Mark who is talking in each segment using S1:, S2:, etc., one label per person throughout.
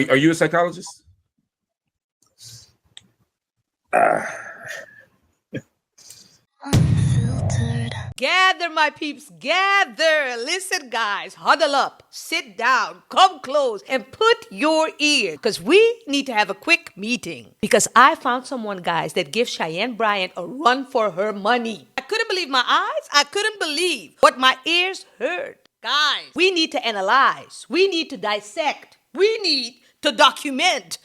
S1: Are you a psychologist?
S2: Unfiltered.
S3: Gather, my peeps, gather. Listen, guys, huddle up, sit down, come close, and put your ear, because we need to have a quick meeting. Because I found someone, guys, that gives Cheyenne Bryant a run for her money. I couldn't believe my eyes. I couldn't believe what my ears heard. Guys, we need to analyze. We need to dissect. We need to document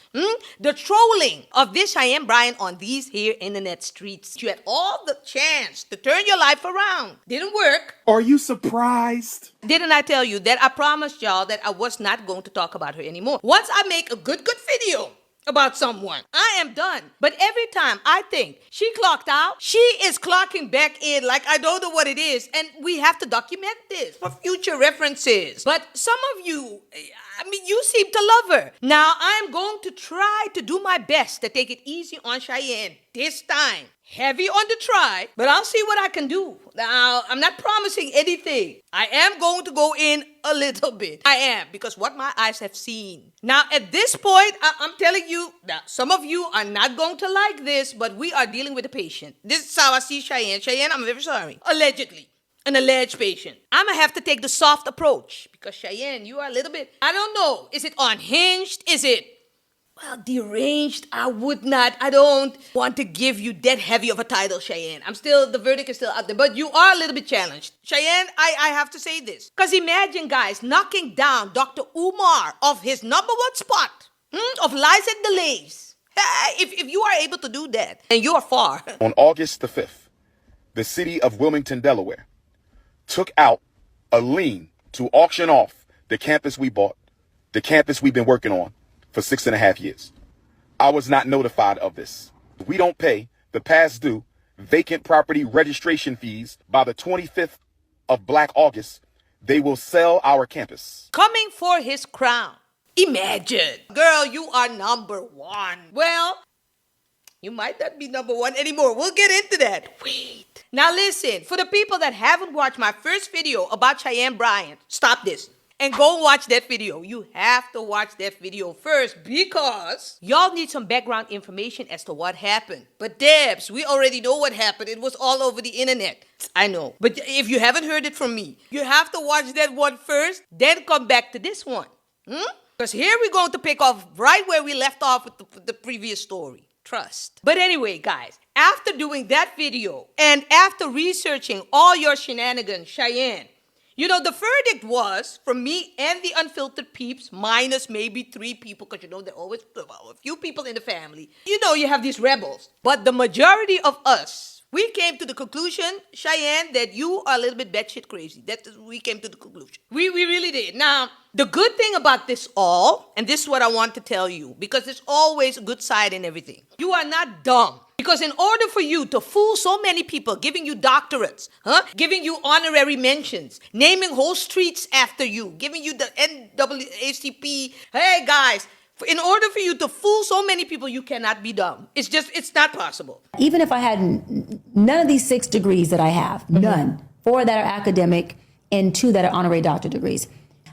S3: the trolling of this Cheyenne Bryant on these here internet streets. You had all the chance to turn your life around. Didn't work.
S1: Are you surprised?
S3: Didn't I tell you that I promised y'all that I was not going to talk about her anymore? Once I make a good video about someone, I am done. But every time I think she clocked out, she is clocking back in like I don't know what it is. And we have to document this for future references. But some of you, you seem to love her. Now, I am going to try to do my best to take it easy on Cheyenne this time. Heavy on the try, but I'll see what I can do. Now, I'm not promising anything. I am going to go in a little bit. I am, because what my eyes have seen. Now, at this point, I'm telling you, now, some of you are not going to like this, but we are dealing with a patient. This is how I see Cheyenne. Cheyenne, I'm very sorry. Allegedly. An alleged patient. I'm going to have to take the soft approach, because Cheyenne, you are a little bit, I don't know. Is it unhinged? Is it, deranged? I don't want to give you that heavy of a title, Cheyenne. The verdict is still out there, but you are a little bit challenged. Cheyenne, I have to say this. Because imagine, guys, knocking down Dr. Umar of his #1 spot, of lies and delays. If you are able to do that, and you are far.
S4: On August the 5th, the city of Wilmington, Delaware, took out a lien to auction off the campus we bought, the campus we've been working on for 6.5 years. I was not notified of this. We don't pay the past due vacant property registration fees by the 25th of Black August. They will sell our campus.
S3: Coming for his crown. Imagine. Girl, you are #1. Well, you might not be #1 anymore. We'll get into that. Wait. Now listen, for the people that haven't watched my first video about Cheyenne Bryant, stop this and go watch that video. You have to watch that video first, because y'all need some background information as to what happened. But Debs, we already know what happened. It was all over the internet. I know. But if you haven't heard it from me, you have to watch that one first, then come back to this one. Because here we're going to pick off right where we left off with the previous story. Trust. But anyway, guys, after doing that video and after researching all your shenanigans, Cheyenne, the verdict was, from me and the Unfiltered peeps, minus maybe 3 people, because there are always a few people in the family. You have these rebels. But the majority of us, we came to the conclusion, Cheyenne, that you are a little bit batshit crazy. We came to the conclusion. We really did. Now, the good thing about this all, and this is what I want to tell you, because there's always a good side in everything. You are not dumb. Because in order for you to fool so many people, giving you doctorates, giving you honorary mentions, naming whole streets after you, giving you the NAACP, hey guys, in order for you to fool so many people, you cannot be dumb. It's not possible.
S2: Even if I had none of these 6 degrees that I have, none, 4 that are academic and 2 that are honorary doctorate degrees,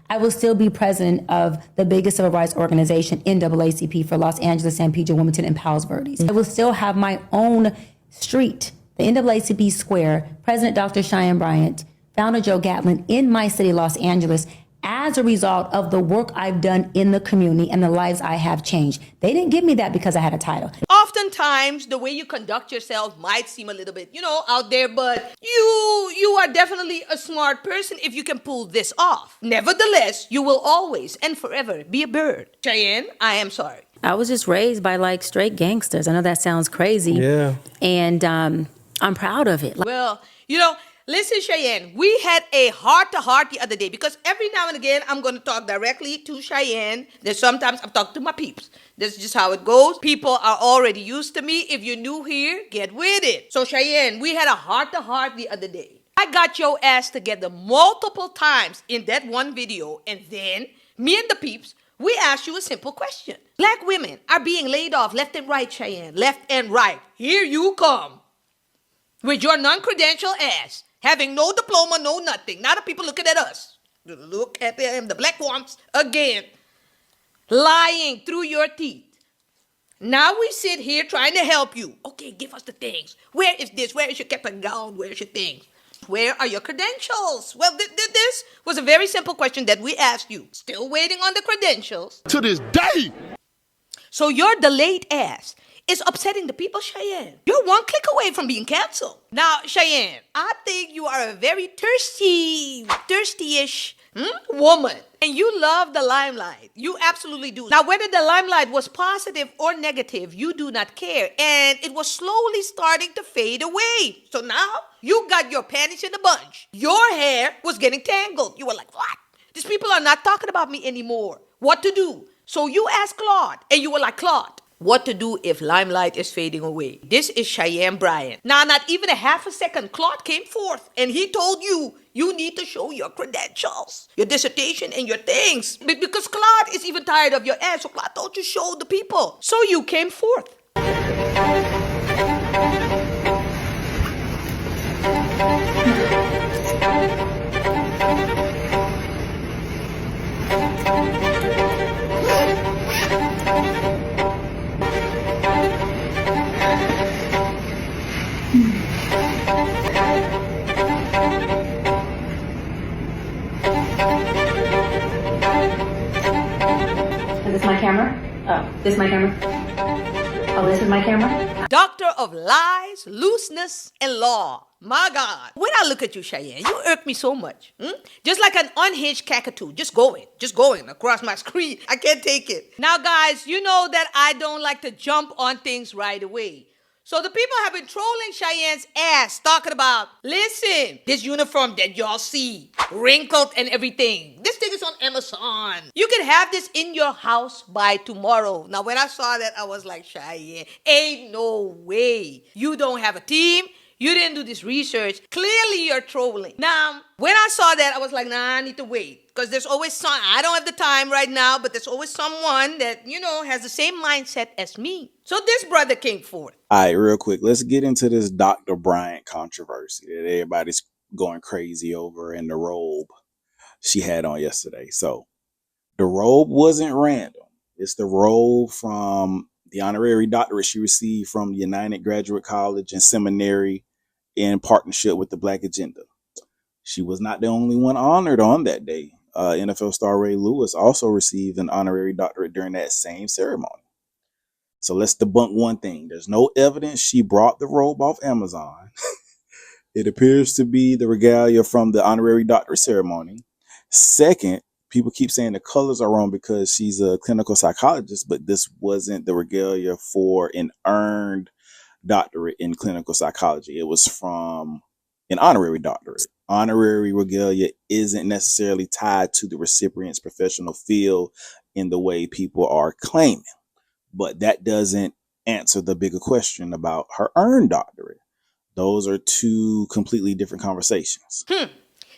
S2: I will still be president of the biggest civil rights organization, NAACP, for Los Angeles, San Pedro, Wilmington, and Palos Verdes. I will still have my own street, the NAACP Square, President Dr. Cheyenne Bryant, Founder Joe Gatlin, in my city, Los Angeles, as a result of the work I've done in the community and the lives I have changed. They didn't give me that because I had a title.
S3: Oftentimes, the way you conduct yourself might seem a little bit, out there, but you are definitely a smart person if you can pull this off. Nevertheless, you will always and forever be a bird. Cheyenne, I am sorry.
S5: I was just raised by straight gangsters. I know that sounds crazy.
S6: Yeah.
S5: And I'm proud of it.
S3: Well, listen, Cheyenne, we had a heart-to-heart the other day, because every now and again, I'm going to talk directly to Cheyenne. Then sometimes I'm talking to my peeps. That's just how it goes. People are already used to me. If you're new here, get with it. So, Cheyenne, we had a heart-to-heart the other day. I got your ass together multiple times in that one video, and then me and the peeps, we asked you a simple question. Black women are being laid off left and right, Cheyenne. Left and right. Here you come. With your non-credential ass. Having no diploma, no nothing. Now the people looking at us. Look at them, the black ones again. lying through your teeth. Now we sit here trying to help you. Okay, give us the things. Where is this? Where is your cap and gown? Where's your things? Where are your credentials? Well, this was a very simple question that we asked you. Still waiting on the credentials.
S6: To this day.
S3: So your delayed ass is upsetting the people, Cheyenne. You're one click away from being canceled. Now, Cheyenne, I think you are a very thirsty-ish woman. And you love the limelight. You absolutely do. Now, whether the limelight was positive or negative, you do not care. And it was slowly starting to fade away. So now you got your panties in a bunch. Your hair was getting tangled. You were like, what? These people are not talking about me anymore. What to do? So you asked Claude, and you were like, Claude, what to do if limelight is fading away? This is Cheyenne Bryant. Now, not even a half a second, Claude came forth, and he told you, you need to show your credentials, your dissertation, and your things. Because Claude is even tired of your ass, so Claude told you show the people. So you came forth.
S2: Is this my camera? Oh, this is my camera? Oh, this is my camera?
S3: Doctor of lies, looseness, and law. My God. When I look at you, Cheyenne, you irk me so much. Just like an unhinged cockatoo. Just going across my screen. I can't take it. Now, guys, you know that I don't like to jump on things right away. So the people have been trolling Cheyenne's ass, talking about, listen, this uniform that y'all see, wrinkled and everything. This thing is on Amazon. You can have this in your house by tomorrow. Now, when I saw that, I was like, Cheyenne, ain't no way. You don't have a team. You didn't do this research. Clearly, you're trolling. Now, when I saw that, I was like, nah, I need to wait. Because there's always I don't have the time right now, but there's always someone that, has the same mindset as me. So this brother came forth.
S7: All right, real quick, let's get into this Dr. Bryant controversy that everybody's going crazy over and the robe she had on yesterday. So the robe wasn't random. It's the robe from the honorary doctorate she received from the United Graduate College and Seminary in partnership with the Black Agenda. She was not the only one honored on that day. NFL star Ray Lewis also received an honorary doctorate during that same ceremony. So let's debunk one thing. There's no evidence she brought the robe off Amazon. It appears to be the regalia from the honorary doctorate ceremony. Second, people keep saying the colors are wrong because she's a clinical psychologist, but this wasn't the regalia for an earned doctorate in clinical psychology. It was from an honorary doctorate. Honorary regalia isn't necessarily tied to the recipient's professional field in the way people are claiming. But that doesn't answer the bigger question about her earned doctorate. Those are two completely different conversations.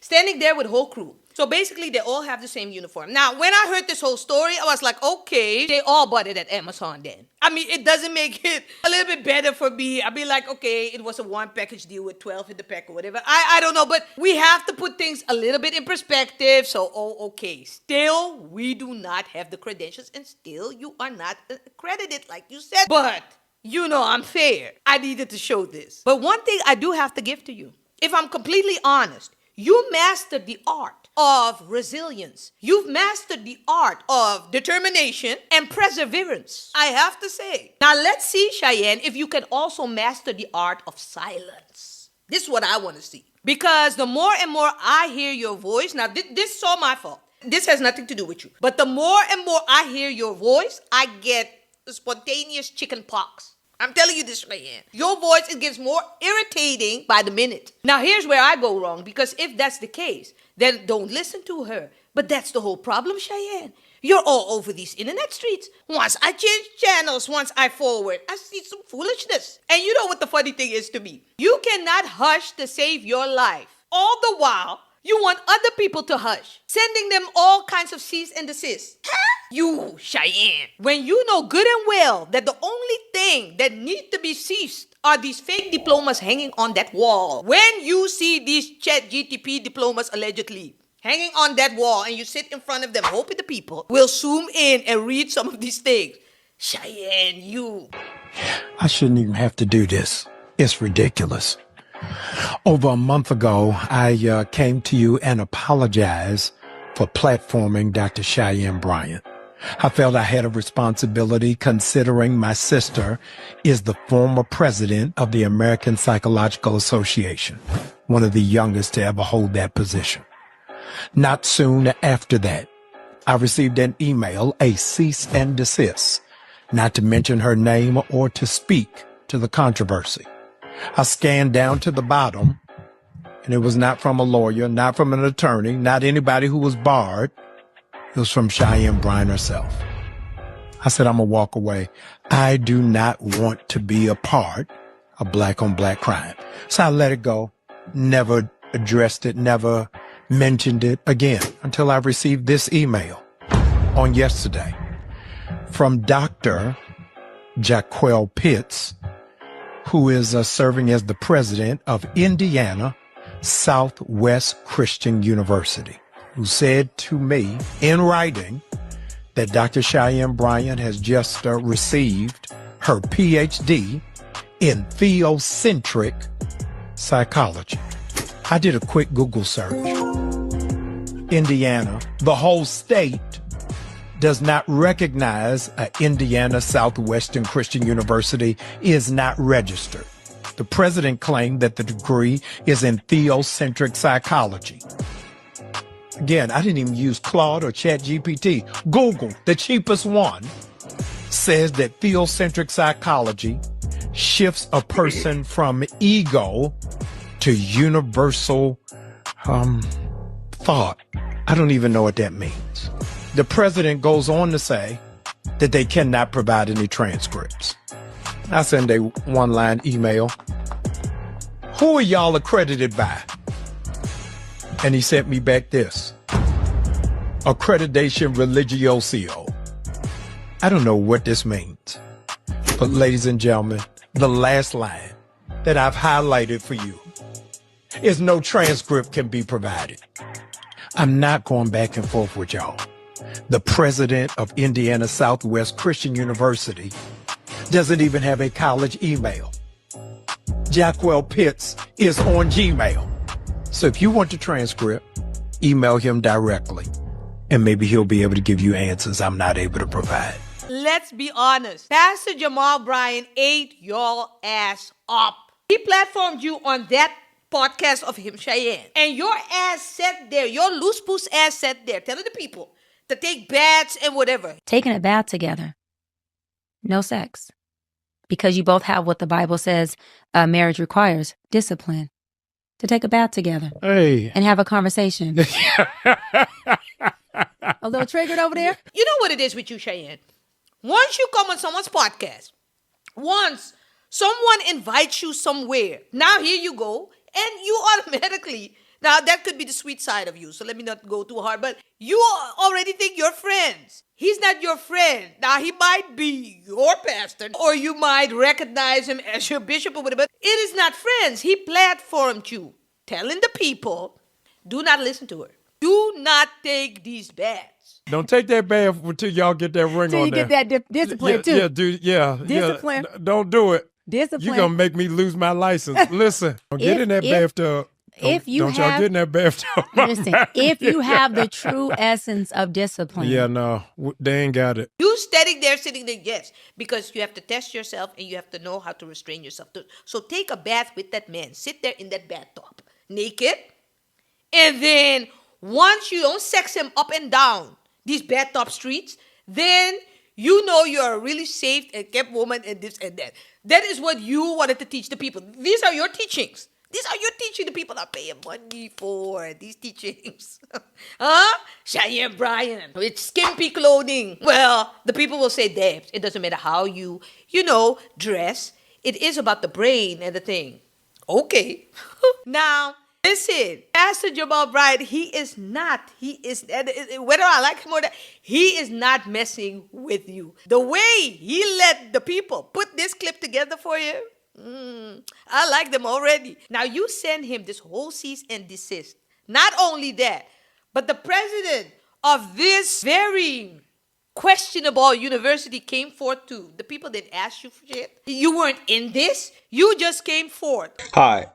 S3: Standing there with whole crew. So basically, they all have the same uniform. Now, when I heard this whole story, I was like, okay, they all bought it at Amazon then. I mean, it doesn't make it a little bit better for me. I'd be like, okay, it was a one package deal with 12 in the pack or whatever. I don't know, but we have to put things a little bit in perspective. So, okay, still, we do not have the credentials and still you are not accredited like you said. But, I'm fair. I needed to show this. But one thing I do have to give to you, if I'm completely honest, you mastered the art of resilience. You've mastered the art of determination and perseverance, I have to say. Now, let's see, Cheyenne, if you can also master the art of silence. This is what I want to see. Because the more and more I hear your voice, now this is all my fault. This has nothing to do with you. But the more and more I hear your voice, I get spontaneous chicken pox. I'm telling you this, Cheyenne. Your voice, it gets more irritating by the minute. Now, here's where I go wrong, because if that's the case, then don't listen to her. But that's the whole problem, Cheyenne. You're all over these internet streets. Once I change channels, once I forward, I see some foolishness. And you know what the funny thing is to me? You cannot hush to save your life. All the while, you want other people to hush, sending them all kinds of cease and desist. You, Cheyenne, when you know good and well that the only thing that needs to be ceased are these fake diplomas hanging on that wall. When you see these chat GTP diplomas allegedly hanging on that wall, and you sit in front of them, hoping the people will zoom in and read some of these things. Cheyenne, you.
S6: I shouldn't even have to do this. It's ridiculous. Over a month ago, I came to you and apologized for platforming Dr. Cheyenne Bryant. I felt I had a responsibility considering my sister is the former president of the American Psychological Association, one of the youngest to ever hold that position. Not soon after that, I received an email, a cease and desist, not to mention her name or to speak to the controversy. I scanned down to the bottom, and it was not from a lawyer, not from an attorney, not anybody who was barred. It was from Cheyenne Bryant herself. I said, I'm going to walk away. I do not want to be a part of black-on-black crime. So I let it go, never addressed it, never mentioned it again until I received this email on yesterday from Dr. Jaquell Pitts, who is serving as the president of Indiana Southwest Christian University, who said to me in writing that Dr. Cheyenne Bryant has just received her PhD in theocentric psychology. I did a quick Google search. Indiana, the whole state, does not recognize Indiana Southwestern Christian University is not registered. The president claimed that the degree is in theocentric psychology. Again, I didn't even use Claude or ChatGPT. Google, the cheapest one, says that theocentric psychology shifts a person from ego to universal thought. I don't even know what that means. The president goes on to say that they cannot provide any transcripts. I send a one-line email. Who are y'all accredited by? And he sent me back this. Accreditation Religioso. I don't know what this means. But ladies and gentlemen, the last line that I've highlighted for you is no transcript can be provided. I'm not going back and forth with y'all. The president of Indiana Southwest Christian University doesn't even have a college email. Jaquell Pitts is on Gmail. So if you want the transcript, email him directly, and maybe he'll be able to give you answers I'm not able to provide.
S3: Let's be honest. Pastor Jamal Bryant ate your ass up. He platformed you on that podcast of him, Cheyenne. And your ass sat there, your loose poos ass sat there telling the people to take baths and whatever.
S5: Taking a bath together. No sex. Because you both have what the Bible says marriage requires, discipline. To take a bath together.
S6: Hey.
S5: And have a conversation. A little triggered over there?
S3: You know what it is with you, Cheyenne? Once you come on someone's podcast, once someone invites you somewhere, now here you go, and you automatically, now that could be the sweet side of you, so let me not go too hard, but you already think you're friends. He's not your friend. Now, he might be your pastor, or you might recognize him as your bishop or whatever, but it is not friends. He platformed you, telling the people, do not listen to her. Do not take these baths.
S6: Don't take that bath until y'all get that ring
S2: Till
S6: on
S2: you
S6: there.
S2: get that discipline, too.
S6: Yeah, dude, yeah.
S2: Discipline.
S6: Yeah. Don't do it.
S2: Discipline.
S6: You're going to make me lose my license. Listen, don't get in that bathtub.
S5: If you
S6: don't y'all
S5: have,
S6: get in that bathtub.
S5: listen, if you have the true essence of discipline.
S6: Yeah, no, they ain't got it.
S3: You sitting there, yes, because you have to test yourself and you have to know how to restrain yourself. So take a bath with that man. Sit there in that bathtub, naked, and then once you don't sex him up and down these bathtub streets, then you know you're a really safe and kept woman and this and that. That is what you wanted to teach the people. These are your teachings. These are your teaching the people are paying money for, these teachings. Huh? Cheyenne Bryant with skimpy clothing. Well, the people will say, Debs, it doesn't matter how you dress. It is about the brain and the thing. Okay. Now, listen, Pastor Jamal Bryant, whether I like him or not, he is not messing with you. The way he let the people put this clip together for you, I like them already. Now, you send him this whole cease and desist. Not only that, But the president of this very questionable university came forth too. The people didn't ask you for shit. You weren't in this. You just came forth.
S8: Hi,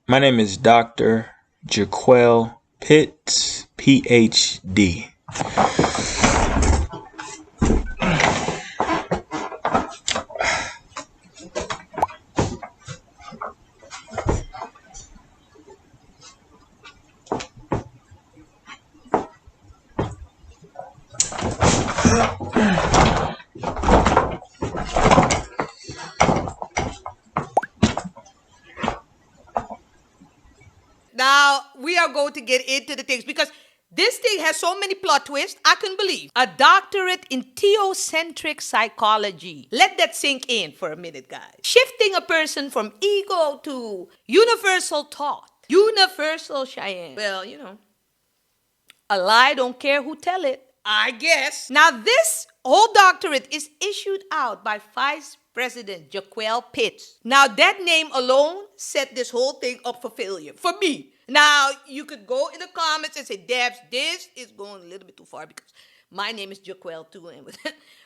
S8: my name is Dr. Jaquell Pitts, PhD.
S3: Now, we are going to get into the things because this thing has so many plot twists, I couldn't believe. A doctorate in theocentric psychology. Let that sink in for a minute, guys. Shifting a person from ego to universal thought. Universal, Cheyenne. Well, you know, a lie don't care who tell it, I guess. Now, this whole doctorate is issued out by Vice President Jaquell Pitts. Now, that name alone set this whole thing up for failure. For me. Now, you could go in the comments and say, Debs, this is going a little bit too far because my name is Jaquell too.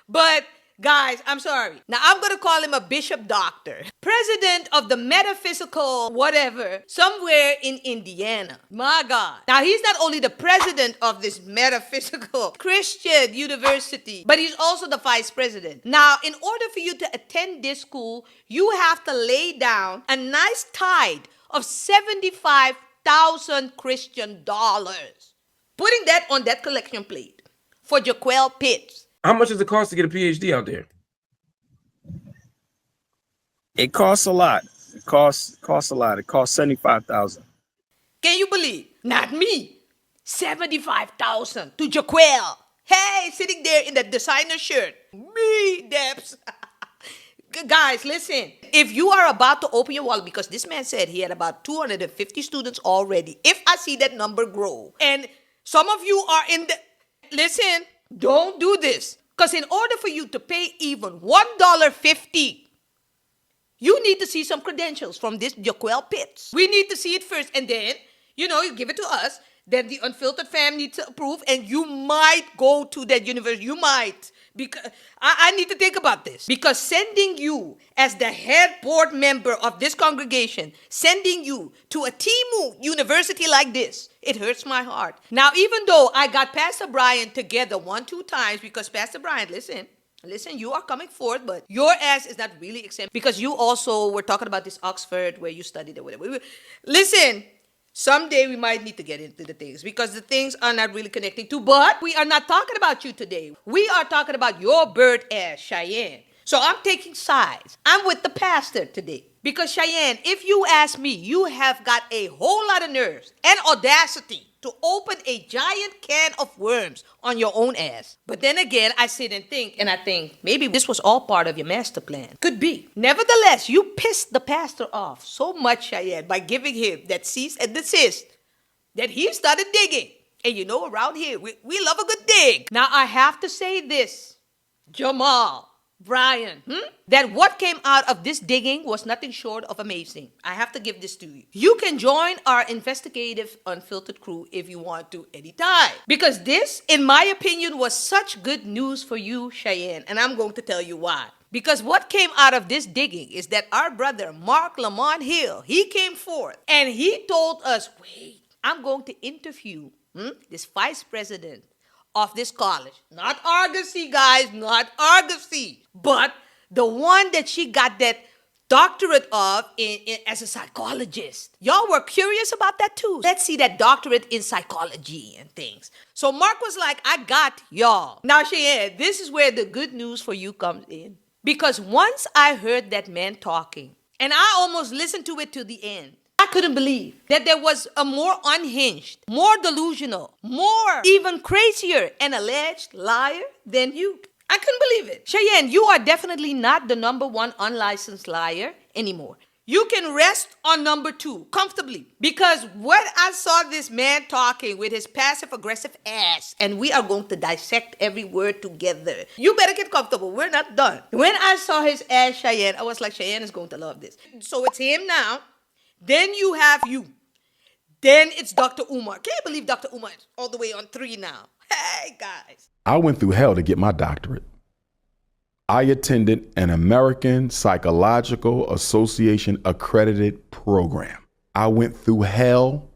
S3: But, guys, I'm sorry. Now, I'm going to call him a bishop doctor. President of the metaphysical whatever, somewhere in Indiana. My God. Now, he's not only the president of this metaphysical Christian university, but he's also the vice president. Now, in order for you to attend this school, you have to lay down a nice tithe of $75,000 Christian dollars. Putting that on that collection plate for Jaquell Pitts.
S1: How much does it cost to get a PhD out there?
S9: It costs a lot. It costs a lot. It costs $75,000.
S3: Can you believe? Not me. $75,000 to Jaquell. Hey, sitting there in the designer shirt. Me, Debs. Guys, listen. If you are about to open your wallet, because this man said he had about 250 students already. If I see that number grow, and some of you are in the... Listen, don't do this. Because in order for you to pay even $1.50, you need to see some credentials from this Jaquell Pitts. We need to see it first. And then, you know, you give it to us. Then the Unfiltered fam needs to approve. And you might go to that university. You might. Because I need to think about this. Because sending you as the head board member of this congregation, sending you to a TMU university like this, it hurts my heart. Now, even though I got Pastor Bryant together 1-2 times, because Pastor Bryant, listen, you are coming forth, but your ass is not really exempt because you also were talking about this Oxford where you studied or whatever. Listen, someday we might need to get into the things because the things are not really connecting to, but we are not talking about you today. We are talking about your bird ass, Cheyenne. So I'm taking sides. I'm with the pastor today. Because Cheyenne, if you ask me, you have got a whole lot of nerves and audacity to open a giant can of worms on your own ass. But then again, I sit and I think, maybe this was all part of your master plan. Could be. Nevertheless, you pissed the pastor off so much, Cheyenne, by giving him that cease and desist that he started digging. And you know, around here, we love a good dig. Now, I have to say this, Jamal Bryant, that what came out of this digging was nothing short of amazing. I have to give this to you. You can join our investigative Unfiltered crew if you want to anytime. Because this, in my opinion, was such good news for you, Cheyenne. And I'm going to tell you why. Because what came out of this digging is that our brother, Mark Lamont Hill, he came forth and he told us, wait, I'm going to interview this vice president of this college. Not Argosy, guys, not Argosy. But the one that she got that doctorate of as a psychologist. Y'all were curious about that too. Let's see that doctorate in psychology and things. So Mark was like, I got y'all. Now, Cheyenne, this is where the good news for you comes in. Because once I heard that man talking, and I almost listened to it to the end, I couldn't believe that there was a more unhinged, more delusional, more even crazier and alleged liar than you. I couldn't believe it. Cheyenne, you are definitely not the number one unlicensed liar anymore. You can rest on number 2 comfortably. Because when I saw this man talking with his passive-aggressive ass, and we are going to dissect every word together. You better get comfortable. We're not done. When I saw his ass, Cheyenne, I was like, Cheyenne is going to love this. So it's him now. Then you have you. Then it's Dr. Umar. Can't you believe Dr. Umar is all the way on 3 now? Hey, guys.
S4: I went through hell to get my doctorate. I attended an American Psychological Association accredited program. I went through hell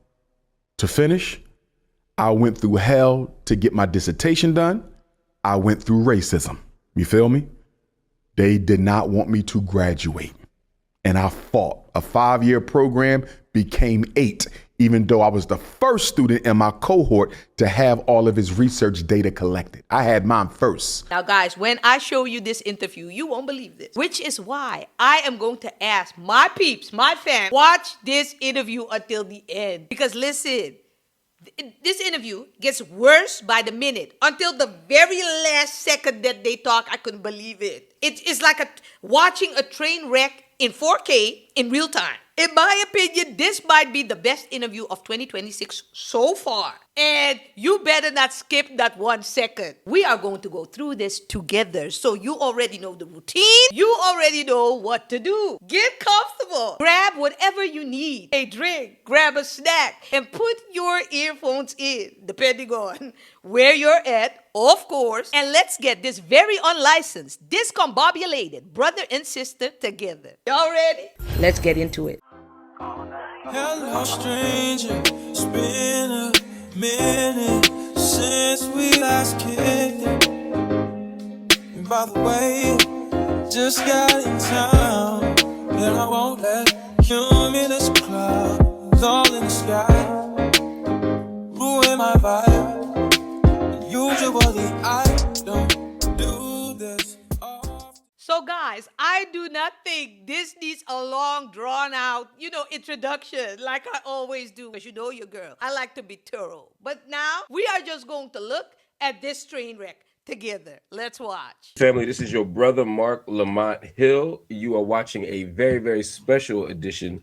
S4: to finish. I went through hell to get my dissertation done. I went through racism. You feel me? They did not want me to graduate. And I fought. A 5-year program became 8, even though I was the first student in my cohort to have all of his research data collected. I had mine first.
S3: Now, guys, when I show you this interview, you won't believe this, which is why I am going to ask my peeps, my fans, watch this interview until the end. Because listen, this interview gets worse by the minute. Until the very last second that they talk, I couldn't believe it. It's like watching a train wreck in 4K in real time. In my opinion, this might be the best interview of 2026 so far. And you better not skip that 1 second. We are going to go through this together. So you already know the routine. You already know what to do. Get comfortable. Grab whatever you need. A drink, grab a snack, and put your earphones in, depending on where you're at, of course. And let's get this very unlicensed, discombobulated brother and sister together. Y'all ready? Let's get into it.
S10: Hello, stranger. It's been a minute since we last kicked it. And by the way, just got in town, and I won't let cumulus clouds all in the sky ruin my vibe. And usually I don't do this.
S3: So guys, I do not think this needs a long, drawn-out, introduction like I always do. Because you know your girl. I like to be thorough. But now, we are just going to look at this train wreck together. Let's watch.
S1: Family, this is your brother, Mark Lamont Hill. You are watching a very, very special edition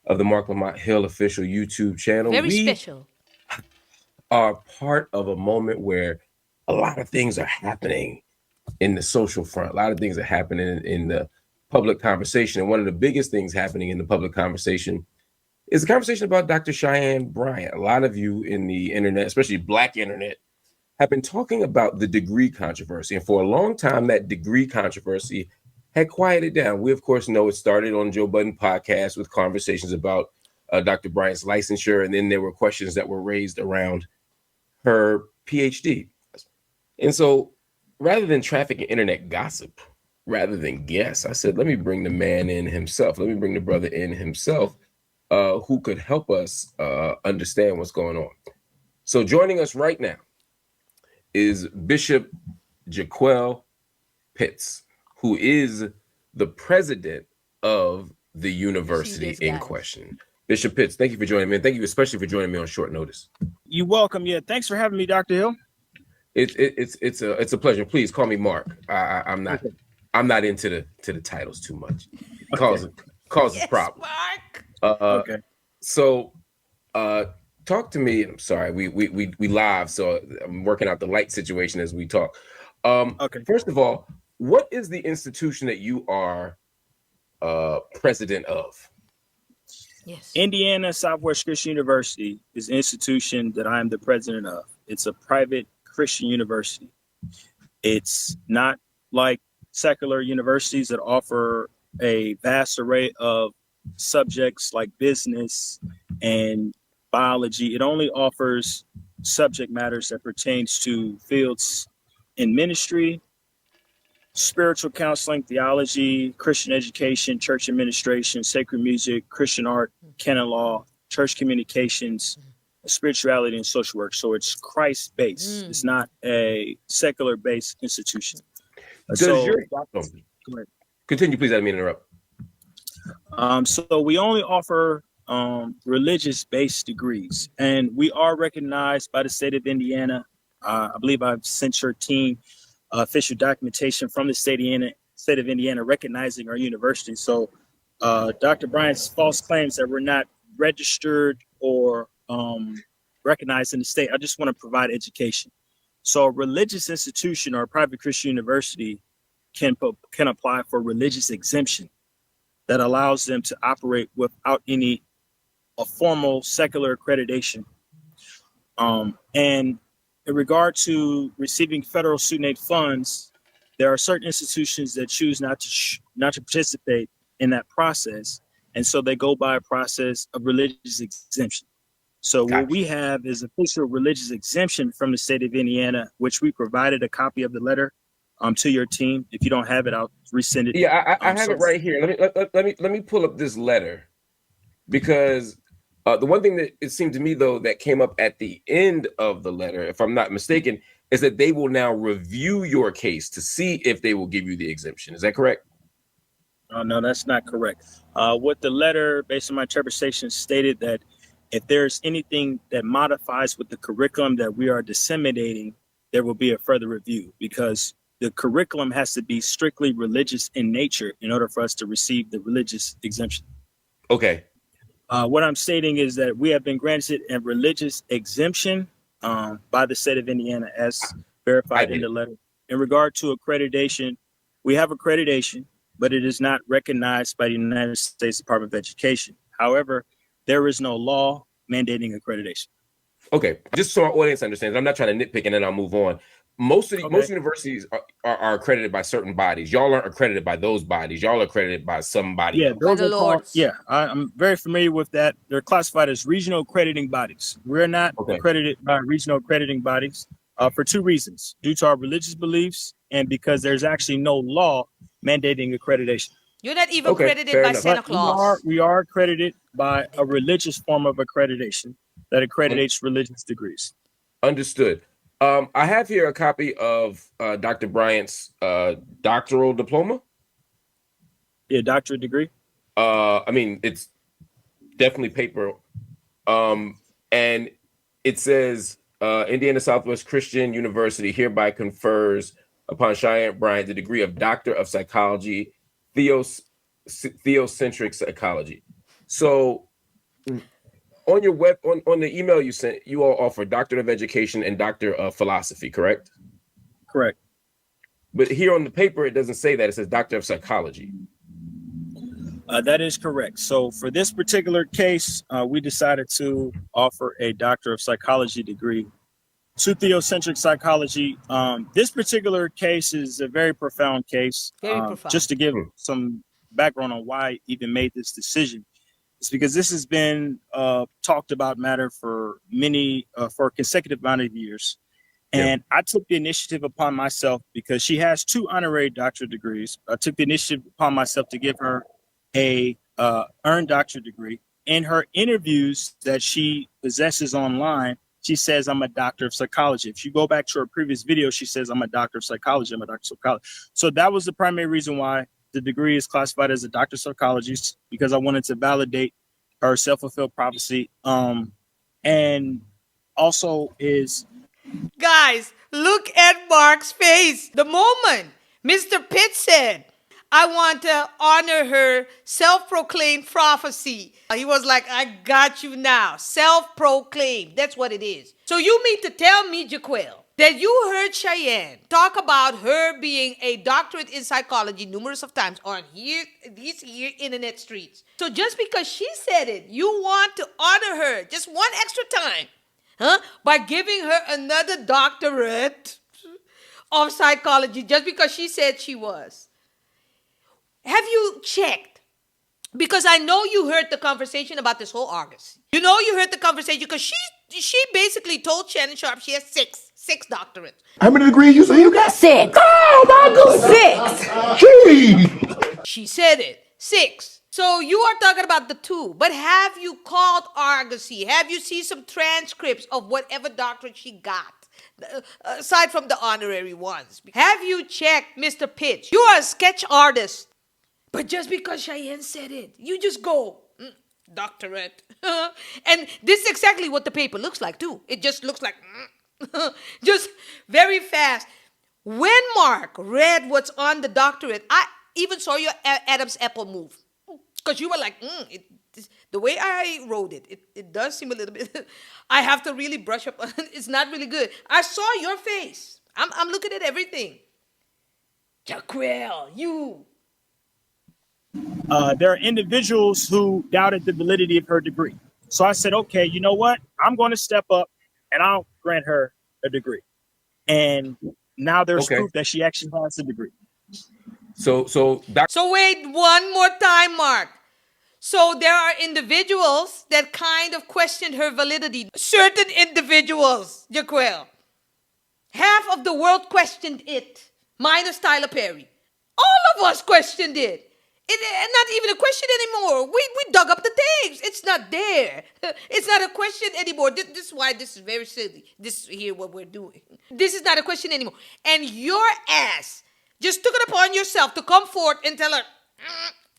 S1: of the Mark Lamont Hill official YouTube channel.
S3: Very special.
S1: Are part of a moment where a lot of things are happening in the social front. A lot of things are happening in the public conversation. And one of the biggest things happening in the public conversation is the conversation about Dr. Cheyenne Bryant. A lot of you in the internet, especially Black internet, have been talking about the degree controversy. And for a long time, that degree controversy had quieted down. We, of course, know it started on Joe Budden podcast with conversations about Dr. Bryant's licensure. And then there were questions that were raised around her PhD. And so rather than trafficking internet gossip, rather than guess, I said, let me bring the man in himself. Let me bring the brother in himself who could help us understand what's going on. So joining us right now is Bishop Jaquell Pitts, who is the president of the university in question. Bishop Pitts, thank you for joining me. And thank you especially for joining me on short notice.
S9: You're welcome. Yeah, thanks for having me, Dr. Hill.
S1: It's a pleasure. Please call me Mark. I'm not into the titles too much. It causes problems.
S3: Mark.
S9: Okay.
S1: So talk to me. I'm sorry, we live, so I'm working out the light situation as we talk.
S9: Okay.
S1: First of all, what is the institution that you are president of?
S3: Yes.
S9: Indiana Southwest Christian University is an institution that I am the president of. It's a private Christian university. It's not like secular universities that offer a vast array of subjects like business and biology. It only offers subject matters that pertains to fields in ministry, spiritual counseling, theology, Christian education, church administration, sacred music, Christian art, canon law, church communications, spirituality, and social work. So it's Christ-based. It's not a secular-based institution.
S1: Continue, please. I didn't mean to interrupt.
S9: So we only offer religious-based degrees, and we are recognized by the state of Indiana. I believe I've sent your team official documentation from the state of Indiana recognizing our university. So Dr. Bryant's false claims that we're not registered or recognized in the state, I just want to provide education. So a religious institution or a private Christian university can apply for religious exemption that allows them to operate without any a formal secular accreditation. And in regard to receiving federal student aid funds, there are certain institutions that choose not to participate in that process, and so they go by a process of religious exemption. So what
S1: Gotcha.
S9: we have is official religious exemption from the state of Indiana, which we provided a copy of the letter to your team. If you don't have it, I'll resend it.
S1: Yeah, I have
S9: So
S1: it right here. Let me pull up this letter, because the one thing that it seemed to me, though, that came up at the end of the letter, if I'm not mistaken, is that they will now review your case to see if they will give you the exemption. Is that correct?
S9: no, that's not correct. What the letter, based on my interpretation, stated that if there's anything that modifies with the curriculum that we are disseminating, there will be a further review, because the curriculum has to be strictly religious in nature in order for us to receive the religious exemption.
S1: Okay.
S9: What I'm stating is that we have been granted a religious exemption by the state of Indiana, as verified in the letter. In regard to accreditation, we have accreditation, but it is not recognized by the United States Department of Education. However, there is no law mandating accreditation.
S1: Okay, just so our audience understands, I'm not trying to nitpick and then I'll move on. Most universities are accredited by certain bodies. Y'all aren't accredited by those bodies. Y'all are accredited by somebody else.
S9: Those are called, I'm very familiar with that. They're classified as regional accrediting bodies. We're not accredited by regional accrediting bodies for two reasons: due to our religious beliefs, and because there's actually no law mandating accreditation.
S3: You're not even accredited by Santa Claus.
S9: We are accredited by a religious form of accreditation that accreditates religious degrees.
S1: Understood. I have here a copy of Dr. Bryant's doctoral diploma.
S9: Yeah, doctorate degree.
S1: I mean, it's definitely paper. And it says Indiana Southwest Christian University hereby confers upon Cheyenne Bryant the degree of Doctor of Psychology, theocentric psychology. So on your on the email you sent, you all offer Doctor of Education and Doctor of Philosophy, correct?
S9: Correct.
S1: But here on the paper, it doesn't say that. It says Doctor of Psychology.
S9: That is correct. So for this particular case, we decided to offer a Doctor of Psychology degree to theocentric psychology. This particular case is a very profound case.
S3: Very profound.
S9: Just to give some background on why I even made this decision, it's because this has been talked about matter for for a consecutive amount of years. And I took the initiative upon myself, because she has 2 honorary doctorate degrees. I took the initiative upon myself to give her a earned doctorate degree. In her interviews that she possesses online, she says, I'm a doctor of psychology. If you go back to her previous video, she says, I'm a doctor of psychology. I'm a doctor of psychology. So that was the primary reason why the degree is classified as a doctor of psychology, because I wanted to validate her self-fulfilled prophecy. And also is...
S3: Guys, look at Mark's face. The moment Mr. Pitts said, I want to honor her self-proclaimed prophecy, he was like, I got you now. Self-proclaimed. That's what it is. So you mean to tell me, Jaquell, that you heard Cheyenne talk about her being a doctorate in psychology numerous of times on these here internet streets. So just because she said it, you want to honor her just one extra time, by giving her another doctorate of psychology just because she said she was. Have you checked? Because I know you heard the conversation about this whole August. You know you heard the conversation because she basically told Shannon Sharp she has six doctorates.
S11: How many degrees you say you got?
S2: 6.
S11: Oh, my goodness. 6. Gee.
S3: She said it. 6. So you are talking about the 2. But have you called Argosy? Have you seen some transcripts of whatever doctorate she got? Aside from the honorary ones. Have you checked Mr. Pitts? You are a sketch artist. But just because Cheyenne said it, you just go, doctorate. And this is exactly what the paper looks like too. It just looks like, just very fast. When Mark read what's on the doctorate, I even saw your Adam's apple move. Because you were like, the way I wrote it does seem a little bit, I have to really brush up on it. It's not really good. I saw your face. I'm looking at everything. Jaquell, you.
S9: There are individuals who doubted the validity of her degree. So I said, okay, you know what? I'm going to step up and I'll grant her a degree. And now there's
S1: Okay.
S9: proof that she actually has a degree.
S1: So
S3: So wait one more time, Mark. So there are individuals that kind of questioned her validity. Certain individuals, Jaquell. Half of the world questioned it, minus Tyler Perry. All of us questioned it. Not even a question anymore. We dug up the things. It's not there. It's not a question anymore. This is why this is very silly. This is here what we're doing. This is not a question anymore. And your ass just took it upon yourself to come forth and tell her,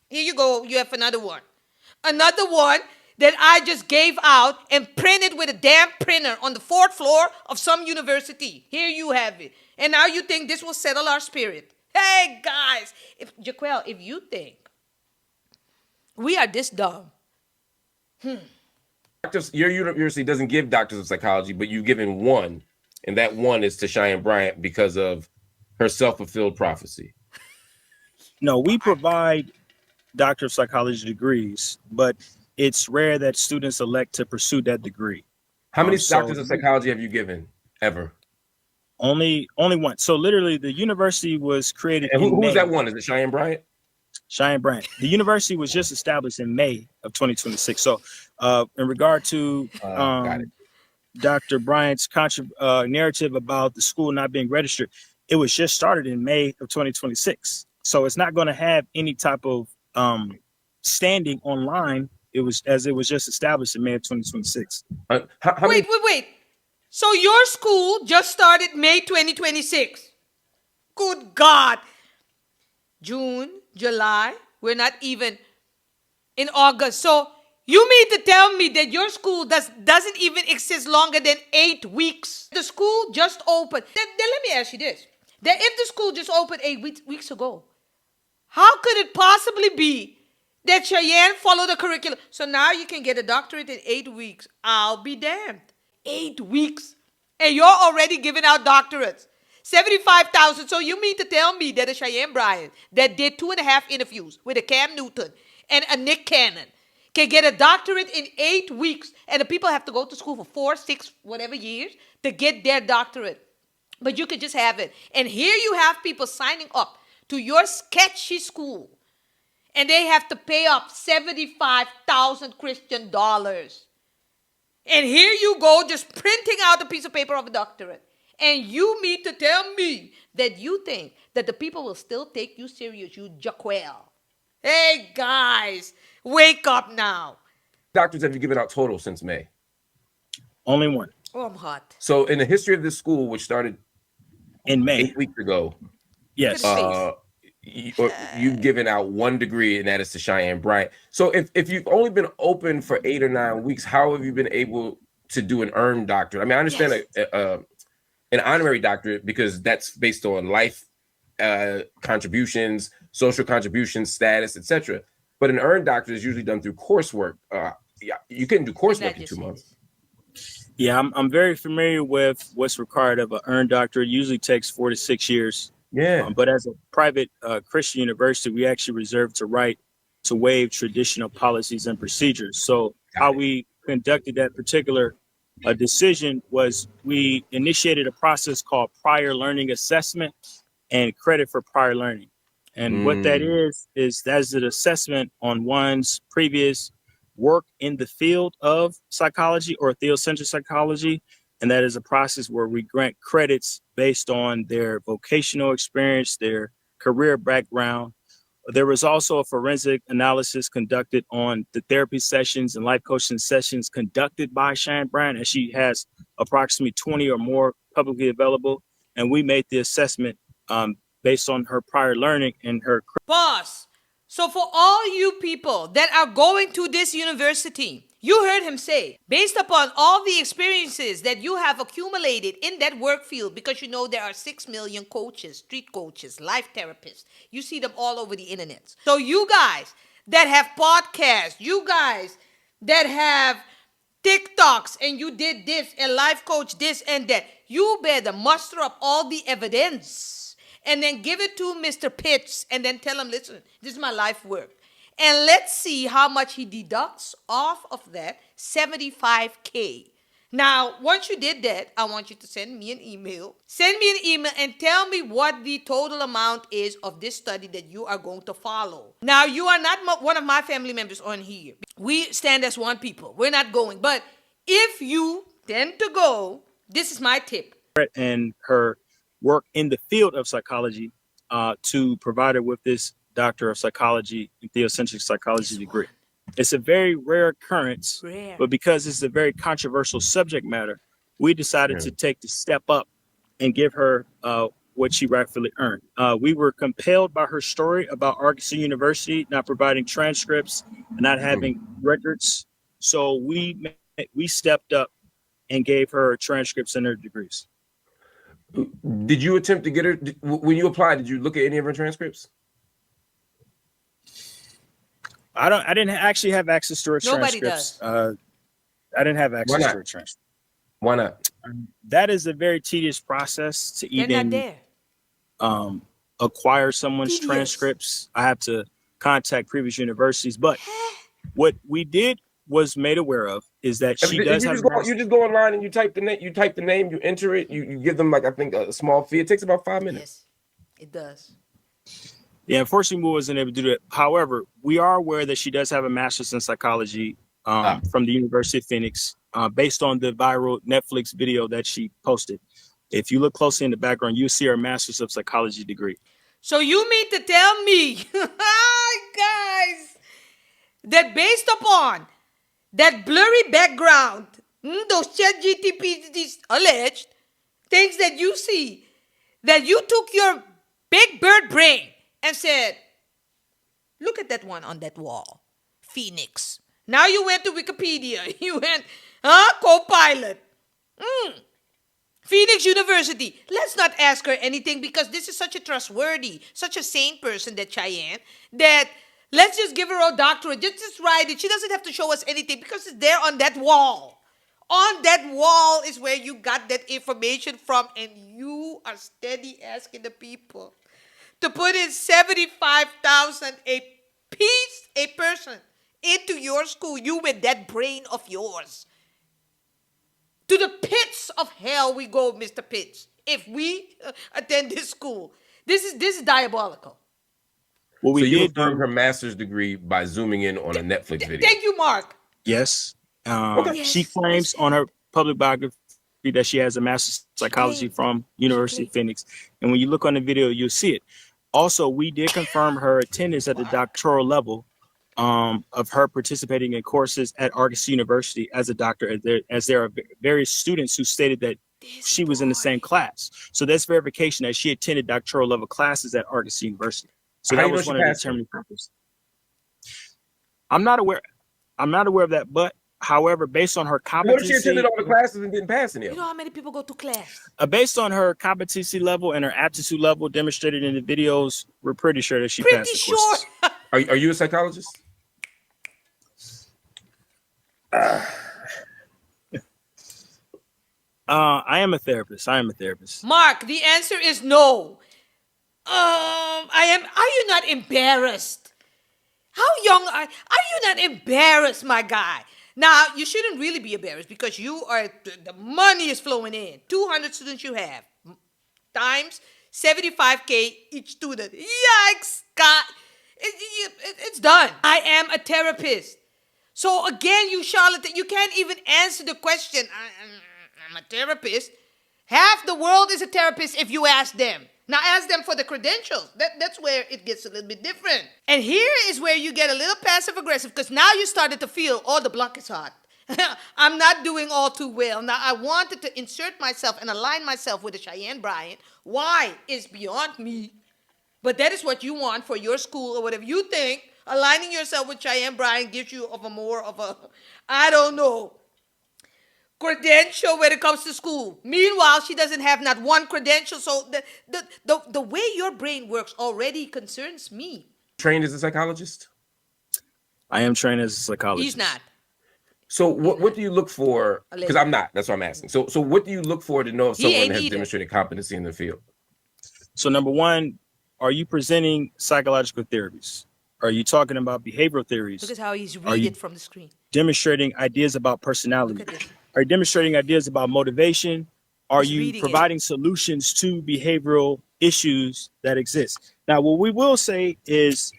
S3: here you go, you have another one. Another one that I just gave out and printed with a damn printer on the 4th floor of some university. Here you have it. And now you think this will settle our spirit. Hey, guys, Jaquell, if you think we are this dumb.
S1: your university doesn't give doctors of psychology, but you've given one, and that one is to Cheyenne Bryant because of her self-fulfilled prophecy.
S9: No, we provide Doctor of Psychology degrees, but it's rare that students elect to pursue that degree.
S1: How many doctors of psychology have you given ever?
S9: Only one. So literally, the university was created.
S1: And who
S9: May.
S1: was that one? Is it Cheyenne Bryant?
S9: Cheyenne Bryant. The university was just established in May of 2026. So, in regard to Dr. Bryant's narrative about the school not being registered, it was just started in May of 2026. So it's not going to have any type of standing online. It was just established in May of 2026.
S3: Wait. So your school just started May 2026. Good God. June, July, we're not even in August. So you mean to tell me that your school doesn't even exist longer than 8 weeks? The school just opened. Then let me ask you this. That if the school just opened 8 weeks ago, how could it possibly be that Cheyenne followed the curriculum? So now you can get a doctorate in 8 weeks. I'll be damned. 8 weeks. And you're already giving out doctorates. 75,000. So you mean to tell me that a Cheyenne Bryant that did 2.5 interviews with a Cam Newton and a Nick Cannon can get a doctorate in 8 weeks, and the people have to go to school for 4, 6, whatever years to get their doctorate. But you could just have it. And here you have people signing up to your sketchy school, and they have to pay up 75,000 Christian dollars. And here you go just printing out a piece of paper of a doctorate. And you mean to tell me that you think that the people will still take you serious, you Jaquell. Hey, guys, wake up now.
S1: Doctors have you given out total since May?
S9: Only one.
S3: Oh, I'm hot.
S1: So in the history of this school, which started
S9: in May
S1: 8 weeks ago,
S9: yes,
S1: you've given out one degree, and that is to Cheyenne Bryant. So if you've only been open for 8 or 9 weeks, how have you been able to do an earned doctorate? I mean, I understand an honorary doctorate because that's based on life contributions, social contributions, status, etc. But an earned doctorate is usually done through coursework. You couldn't do coursework in 2 months.
S9: Yeah, I'm very familiar with what's required of an earned doctorate. It usually takes 4 to 6 years.
S1: Yeah.
S9: But as a private Christian university, we actually reserve the right to waive traditional policies and procedures. So how we conducted that particular decision was we initiated a process called prior learning assessment and credit for prior learning. And what that is that's an assessment on one's previous work in the field of psychology or theocentric psychology. And that is a process where we grant credits based on their vocational experience, their career background. There was also a forensic analysis conducted on the therapy sessions and life coaching sessions conducted by Cheyenne Bryant, and she has approximately 20 or more publicly available. And we made the assessment based on her prior learning and her.
S3: Boss, so for all you people that are going to this university, you heard him say, based upon all the experiences that you have accumulated in that work field, because you know there are 6 million coaches, street coaches, life therapists. You see them all over the internet. So you guys that have podcasts, you guys that have TikToks, and you did this and life coach this and that, you better muster up all the evidence and then give it to Mr. Pitts and then tell him, listen, this is my life work. And let's see how much he deducts off of that $75K. Now, once you did that, I want you to send me an email. Send me an email and tell me what the total amount is of this study that you are going to follow. Now, you are not one of my family members on here. We stand as one people. We're not going. But if you tend to go, this is my tip.
S9: And her work in the field of psychology to provide her with this Doctor of Psychology and Theocentric Psychology degree. It's a very rare occurrence, but because it's a very controversial subject matter, we decided to take the step up and give her what she rightfully earned. We were compelled by her story about Arkansas University not providing transcripts and not having records. So we stepped up and gave her transcripts and her degrees.
S1: Did you attempt to get her, when you applied, did you look at any of her transcripts?
S9: I didn't actually have access to her
S3: Nobody
S9: transcripts.
S3: does.
S9: I didn't have access to her transcripts.
S1: Why not?
S9: That is a very tedious process to
S3: They're
S9: even
S3: not there.
S9: Acquire someone's transcripts. I have to contact previous universities. But what we did was made aware of is that she does have.
S1: You just go online and you type the name. You type the name. You enter it. You give them like I think a small fee. It takes about 5 minutes.
S3: Yes, it does.
S9: Yeah, unfortunately, we wasn't able to do that. However, we are aware that she does have a master's in psychology from the University of Phoenix, based on the viral Netflix video that she posted. If you look closely in the background, you see her master's of psychology degree.
S3: So you mean to tell me, guys, that based upon that blurry background, those ChatGPT's alleged things that you see, that you took your big bird brain and said, look at that one on that wall, Phoenix. Now you went to Wikipedia. You went, Copilot. Phoenix University. Let's not ask her anything because this is such a trustworthy, such a sane person, that Cheyenne, that let's just give her a doctorate. Just write it. She doesn't have to show us anything because it's there on that wall. On that wall is where you got that information from, and you are steady asking the people to put in $75,000 a person into your school. You with that brain of yours. To the pits of hell we go, Mr. Pitts, if we attend this school. This is diabolical.
S1: Well, so you affirmed her master's degree by zooming in on a Netflix video.
S3: Thank you, Mark.
S9: Yes. She claims on her public biography that she has a master's in psychology from University of Phoenix. And when you look on the video, you'll see it. Also, we did confirm her attendance at the doctoral level of her participating in courses at Arkansas University as a doctor, as there are various students who stated that she was in the same class. So that's verification that she attended doctoral level classes at Arkansas University. So that was one of the determining factors. I'm not aware of that, but however, based on her competency,
S1: what if she attended all the classes and didn't pass any of them?
S3: You know how many people go to class?
S9: Based on her competency level and her aptitude level demonstrated in the videos, we're pretty sure that she passed the courses.
S1: Are you a psychologist?
S9: I am a therapist.
S3: Mark, the answer is no. Are you not embarrassed? How young are you not embarrassed, my guy? Now, you shouldn't really be embarrassed because you are, the money is flowing in. 200 students you have, times $75K each student. Yikes, God. It's done. I am a therapist. So again, you charlatan, you can't even answer the question. I'm a therapist. Half the world is a therapist if you ask them. Now ask them for the credentials. That's where it gets a little bit different. And here is where you get a little passive aggressive because now you started to feel, the block is hot. I'm not doing all too well. Now I wanted to insert myself and align myself with the Cheyenne Bryant. Why is beyond me. But that is what you want for your school or whatever you think. Aligning yourself with Cheyenne Bryant gives you I don't know, credential when it comes to school. Meanwhile, she doesn't have not one credential. So the way your brain works already concerns me.
S1: Trained as a psychologist?
S9: I am trained as a psychologist.
S3: He's not.
S1: So what do you look for? Because I'm not. That's what I'm asking. So what do you look for to know if someone has demonstrated competency in the field?
S9: So number one, are you presenting psychological therapies? Are you talking about behavioral theories?
S3: Look at how he's
S9: Are
S3: reading
S9: you
S3: it from the screen.
S9: demonstrating ideas about personality?
S3: Look at this.
S9: Are you demonstrating ideas about motivation? Are
S3: He's
S9: you
S3: reading it.
S9: providing solutions to behavioral issues that exist? Now, what we will say is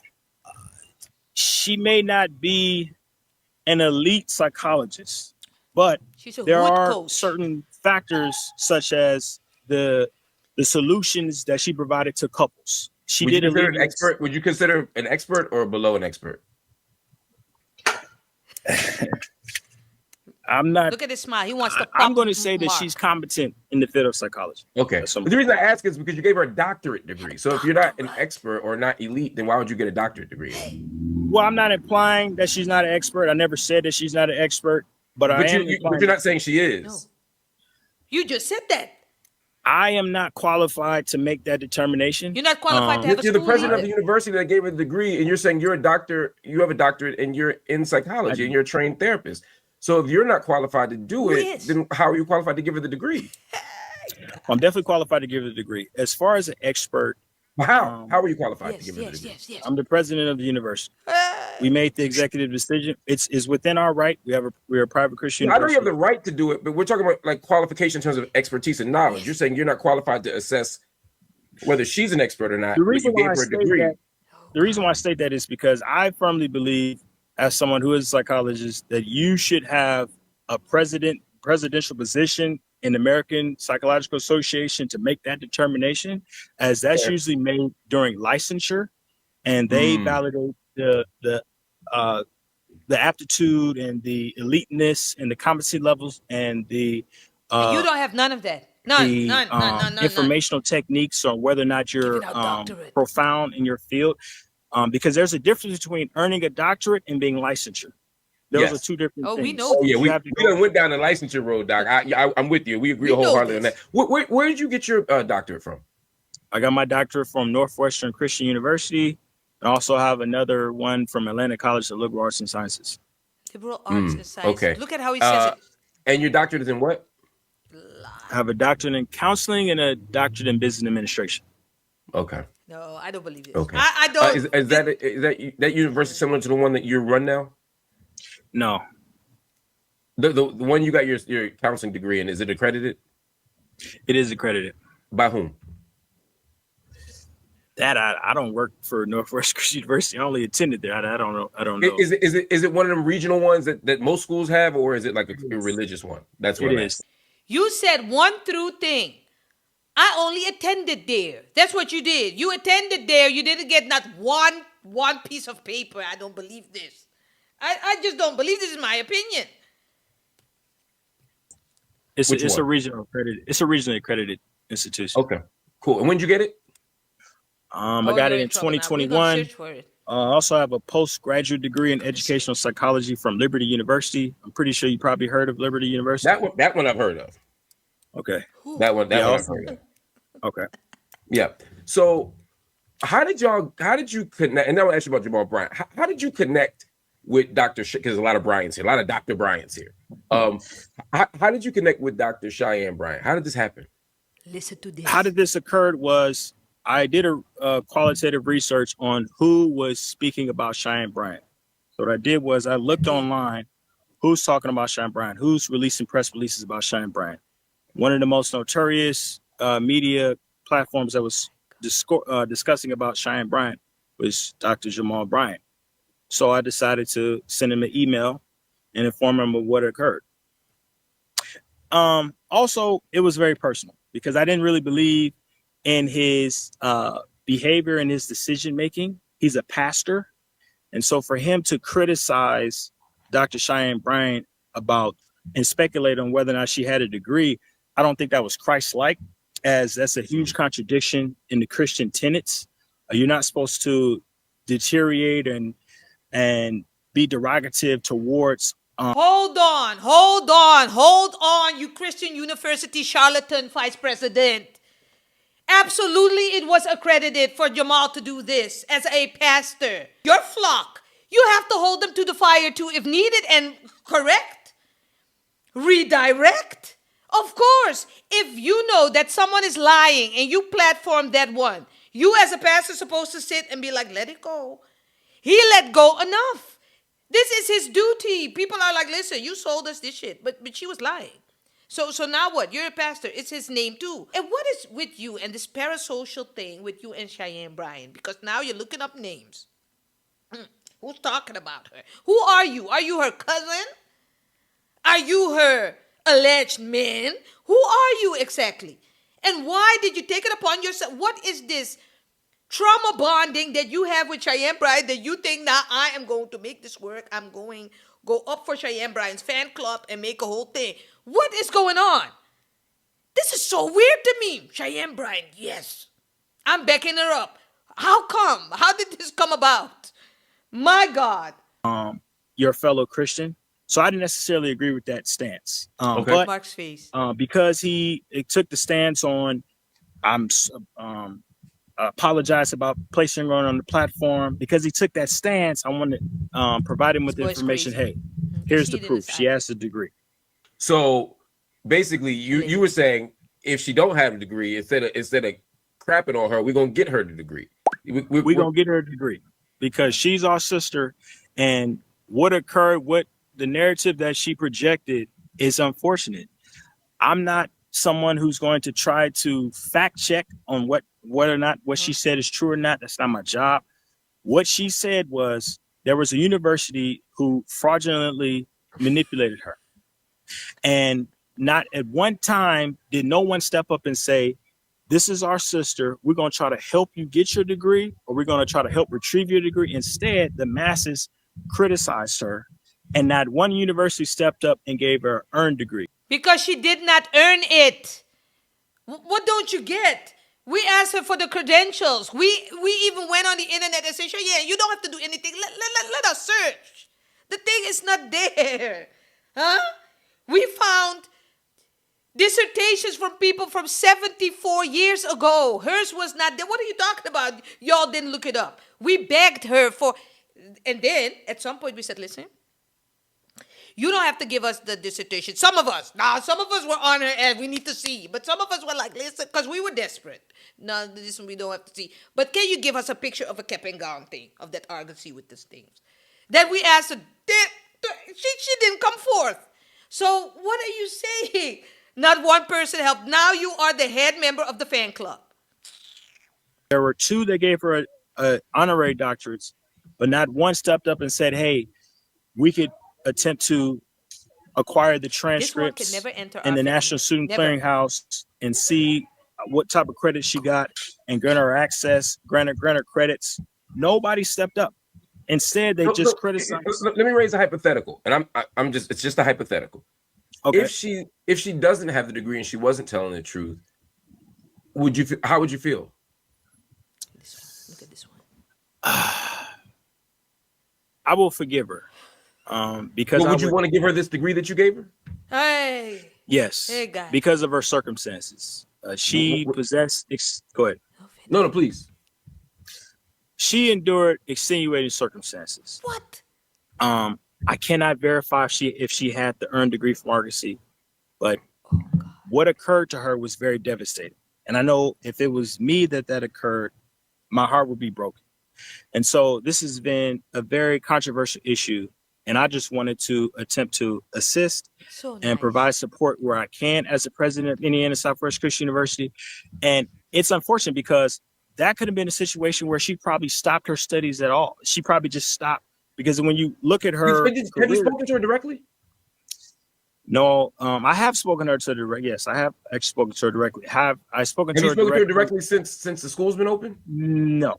S9: she may not be an elite psychologist, but
S3: She's a
S9: there
S3: good
S9: are
S3: coach.
S9: certain factors such as the solutions that she provided to couples. She
S1: Would you
S9: did
S1: consider an
S9: alleviate.
S1: expert? Would you consider an expert or below an expert?
S9: I'm not.
S3: Look at his smile. He wants to
S9: I'm
S3: pop
S9: going to say that
S3: Mark.
S9: she's competent in the field of psychology.
S1: Okay.
S9: That's some-
S1: The reason I ask is because you gave her a doctorate degree. So if you're not an expert or not elite, then why would you get a doctorate degree?
S9: Well, I'm not implying that she's not an expert. I never said that she's not an expert, but I am.
S1: But you're not saying she is.
S3: No. You just said that.
S9: I am not qualified to make that determination.
S3: You're not qualified to have a
S1: You're the
S3: school
S1: president of
S3: either.
S1: the university that gave her the degree, and you're saying you're a doctor, you have a doctorate, and you're in psychology, and you're a trained therapist. So if you're not qualified to do it, then how are you qualified to give her the degree?
S9: I'm definitely qualified to give her the degree. As far as an expert,
S1: how are you qualified to give her the degree?
S3: Yes.
S9: I'm the president of the university. We made the executive decision. It's within our right. We're a private Christian
S1: I know
S9: university.
S1: you have the right to do it, but we're talking about like qualification in terms of expertise and knowledge. You're saying you're not qualified to assess whether she's an expert or not.
S9: The reason
S1: but you
S9: why
S1: gave her a degree.
S9: the reason why I state that is because I firmly believe, as someone who is a psychologist, that you should have a presidential position in the American Psychological Association to make that determination, as that's usually made during licensure, and they validate the aptitude and the eliteness and the competency levels and the
S3: You don't have none of that. None.
S9: informational techniques on whether or not you're profound in your field, because there's a difference between earning a doctorate and being licensure. Those are two different things.
S3: we know.
S1: Oh yeah, we
S9: have to
S1: done went down the licensure road, Doc. I'm with you. We agree wholeheartedly on that. Where did you get your doctorate from?
S9: I got my doctorate from Northwestern Christian University. I also have another one from Atlanta College of Liberal Arts and Sciences.
S3: Liberal arts and sciences.
S1: Okay.
S3: Look at how he says it.
S1: And your doctorate is in what?
S9: I have a doctorate in counseling and a doctorate in business administration.
S1: Okay.
S3: No, I don't believe this.
S1: Okay.
S3: I don't.
S1: Is that university similar to the one that you run now?
S9: No.
S1: The one you got your counseling degree in, is it accredited?
S9: It is accredited.
S1: By whom?
S9: That I don't work for Northwestern Christian University. I only attended there. I don't know.
S1: Is it one of them regional ones that most schools have, or is it like a religious one? That's what
S9: it
S1: I'm
S9: is.
S1: asking.
S3: You said one through thing. I only attended there. That's what you did. You attended there. You didn't get not one piece of paper. I don't believe this. I just don't believe this is my opinion.
S9: It's a regionally accredited institution.
S1: Okay, cool. And when did you get it?
S9: I got it in 2021. I also have a postgraduate degree in educational psychology from Liberty University. I'm pretty sure you probably heard of Liberty University.
S1: That one I've heard of.
S9: Okay.
S1: That one I've heard of.
S9: Okay.
S1: Yeah. So how did you connect? And now I'll ask you about Jamal Bryant. How did you connect with Dr. because there's a lot of Bryants here, a lot of Dr. Bryants here. How did you connect with Dr. Cheyenne Bryant? How did this happen?
S3: Listen to this.
S9: How did this occur was I did a qualitative research on who was speaking about Cheyenne Bryant. So what I did was I looked online, who's talking about Cheyenne Bryant, who's releasing press releases about Cheyenne Bryant. One of the most notorious media platforms that was discussing about Cheyenne Bryant was Dr. Jamal Bryant. So I decided to send him an email and inform him of what occurred. Also, it was very personal because I didn't really believe in his behavior and his decision making. He's a pastor. And so for him to criticize Dr. Cheyenne Bryant about and speculate on whether or not she had a degree, I don't think that was Christ-like, as that's a huge contradiction in the Christian tenets. You're not supposed to deteriorate and be derogative towards.
S3: Hold on, you Christian University charlatan vice president. Absolutely, it was accredited for Jamal to do this as a pastor. Your flock, you have to hold them to the fire too if needed and correct, redirect. Of course, if you know that someone is lying and you platform that one, you as a pastor supposed to sit and be like, let it go. He let go enough. This is his duty. People are like, listen, you sold us this shit. But she was lying. So now what? You're a pastor. It's his name too. And what is with you and this parasocial thing with you and Cheyenne Bryant? Because now you're looking up names. Who's talking about her? Who are you? Are you her cousin? Are you her alleged man? Who are you exactly? And why did you take it upon yourself? What is this trauma bonding that you have with Cheyenne Bryant that you think, now I am going to make this work? I'm going to go up for Cheyenne Bryant's fan club and make a whole thing. What is going on? This is so weird to me. Cheyenne Bryant, yes. I'm backing her up. How come? How did this come about? My God.
S9: Your fellow Christian. So I didn't necessarily agree with that stance.
S1: Okay.
S9: But
S3: Mark's face.
S9: because it took the stance on, I'm apologize about placing her on the platform. Because he took that stance, I want to provide him with the
S3: This boy's
S9: information.
S3: crazy.
S9: Hey, here's the
S3: Cheated
S9: proof.
S3: his
S9: She
S3: eye.
S9: has a degree.
S1: So basically, you were saying if she don't have a degree, instead of crapping on her, we're gonna get her the degree.
S9: We're gonna get her a degree because she's our sister, and what occurred, what the narrative that she projected is unfortunate. I'm not someone who's going to try to fact check on whether or not what she said is true or not. That's not my job. What she said was there was a university who fraudulently manipulated her. And not at one time did no one step up and say, this is our sister. We're going to try to help you get your degree, or we're going to try to help retrieve your degree. Instead, the masses criticized her, and not one university stepped up and gave her an earned degree.
S3: Because she did not earn it. What don't you get? We asked her for the credentials. We even went on the internet and said, sure, yeah, you don't have to do anything. Let us search. The thing is not there. Huh? We found dissertations from people from 74 years ago. Hers was not there. What are you talking about? Y'all didn't look it up. We begged her for, and then at some point we said, listen, you don't have to give us the dissertation. Some of us were on her and we need to see. But some of us were like, listen, because we were desperate. No, this one we don't have to see. But can you give us a picture of a cap and gown thing, of that argosy with these things? Then we asked her, she didn't come forth. So what are you saying? Not one person helped. Now you are the head member of the fan club.
S9: There were two that gave her a honorary doctorates, but not one stepped up and said, hey, we could attempt to acquire the transcripts
S3: never enter
S9: in
S3: our
S9: the
S3: family.
S9: National Student
S3: Never.
S9: Clearinghouse and see what type of credit she got and grant her access, grant her credits. Nobody stepped up. Instead, they just criticized.
S1: Let me raise a hypothetical, and it's just a hypothetical.
S9: Okay.
S1: If she doesn't have the degree and she wasn't telling the truth, how would you feel?
S3: Look at this one.
S9: I will forgive her. Because
S1: would you want to give her this degree that you gave her?
S3: Hey.
S9: Yes.
S3: Hey, guy.
S9: Because of her circumstances. She possessed. Go ahead.
S1: No, please.
S9: She endured extenuating circumstances.
S3: What?
S9: I cannot verify if she had the earned degree from argosy, but what occurred to her was very devastating. And I know if it was me that occurred, my heart would be broken. And so this has been a very controversial issue. And I just wanted to attempt to assist and provide support where I can as the president of Indiana Southwest Christian University. And it's unfortunate because that could have been a situation where she probably stopped her studies at all. She probably just stopped because when you look at her,
S1: have you spoken to her directly?
S9: No, I have spoken to her directly. Yes, I have actually spoken to her directly. Have you spoken to her
S1: directly since the school's been open?
S9: No.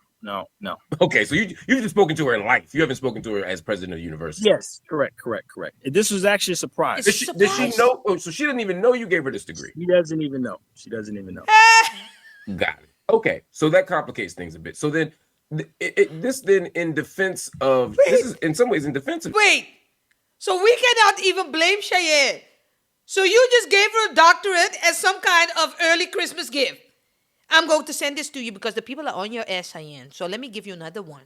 S1: Okay, so you've just spoken to her in life. You haven't spoken to her as president of the university.
S9: Yes, correct. This was actually a surprise.
S1: Does she know? Oh, so she didn't even know you gave her this degree.
S9: She doesn't even know.
S1: Got it. Okay, so that complicates things a bit. So then, this in defense of this is in some ways in defense of.
S3: Wait, so we cannot even blame Cheyenne. So you just gave her a doctorate as some kind of early Christmas gift. I'm going to send this to you because the people are on your ass, Cheyenne. So let me give you another one.